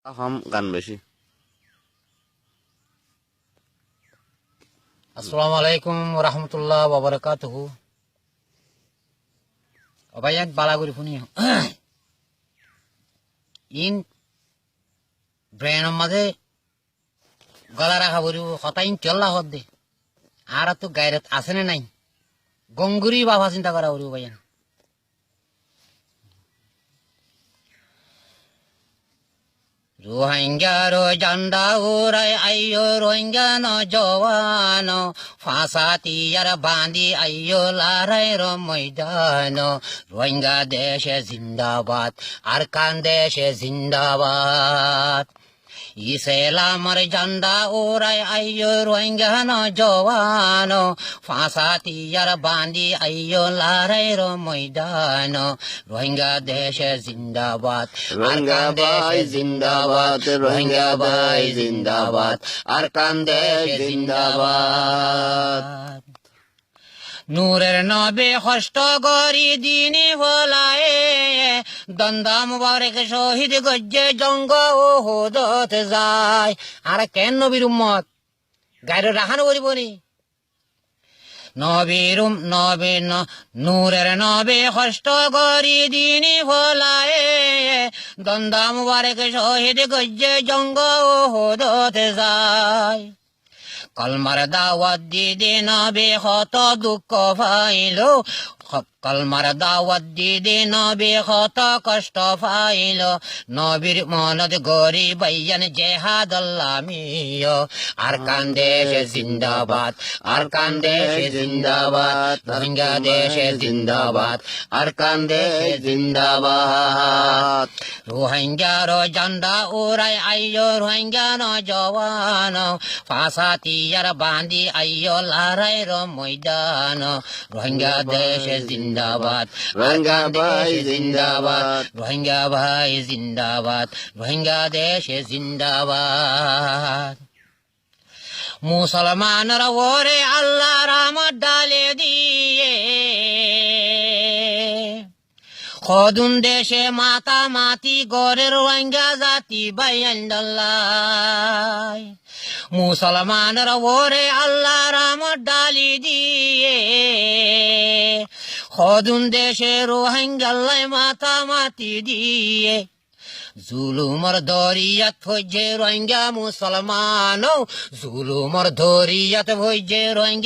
কম গান বেশি। আসসালামু আলাইকুম রহমতুল্লাহ বাবরকাতুহু। অবায়াক বালাগুড়ি শুনি ইন ব্রেনের মাঝে গলা রাখা বলিব হতাইন চল্লা হত দে আর তো গায়রত আছে না নাই গঙ্গুরি বাবা চিন্তা করা বলিব ভাইয়ান। রোহিঙ্গারো জান্ডা উড়াই আইয়ো রোহিঙ্গা ন জওয়ান ফাঁসাতিয়ার বাঁধি আইয়ো লড়াইয়ের ময়দান। রোহিঙ্গা দেশে জিন্দাবাদ আর কান দেশে জিন্দাবাদ। ইসলামর ঝান্ডা ওরাই আইয়ো রোহিঙ্গা ন জওয়ান ফাঁসাতিয়ার বাঁধি আইয়ো লড়াইয়ের ময়দান। রোহিঙ্গা দেশে জিন্দাবাদ রোহিঙ্গা ভাই জিন্দাবাদ, রোহিঙ্গা ভাই জিন্দাবাদ, আর কান দেশ জিন্দাবাদ। নূরের নবে কষ্ট গরি দিনে ভোলায়ে দন্দা মুবারক শহীদ গজ্জে জঙ্গ ও হোদত যায়। আর কেন নবীর উম্মত গাইর রাখানো করিব নি নবীর নবী নূরের নবে কষ্ট গরি দিনে ভোলায়ে দন্দা মুবারক শহীদ গজ্জে জঙ্গ ও হোদত যায়। কলমার দাওয়াত দিদি নবী কত দুঃখ পাইল, কলমার দাওয়াত দিদি নবী কত কষ্ট পাইল। নবীর মনত গরি বাইয়ান জেহাদ আল্লামিয়। আর কান দেশে জিন্দাবাদ, আর কান দেশে জিন্দাবাদ, রোহিঙ্গা দেশে জিন্দাবাদ, আর কান দেশে জিন্দাবাদ। রোহিঙ্গার ঝান্ডা উড়াই আইয়ো রোহিঙ্গা ন জওয়ান ফাঁসাতিয়ার বাঁধি আইয়ো লড়াইয়ের ময়দান। রোহিঙ্গা দেশে জিন্দাবাদ, রোহিঙ্গা ভাই জিন্দাবাদ, রোহিঙ্গা ভাই জিন্দাবাদ, রোহিঙ্গা দেশে জিন্দাবাদ। মুসলমানরা ওরে আল্লাহ রহমত ডালে দিয়ে খদুন দেশে মাতা মাতি গরের রোহিঙ্গা জাতি বাইয়ান্দাল্লাহ। মুসলমানরা ওরে আল্লাহ রহমত ডালি দিয়ে খদুন দেশে রোহিঙ্গাল্লাই মাতা মাতি দিয়ে। জুলুমর দরিয়াত ভোজে রোহিঙ্গা মুসলমান, জুলুমর দরিয়াত ভোজে রোহিঙ্গা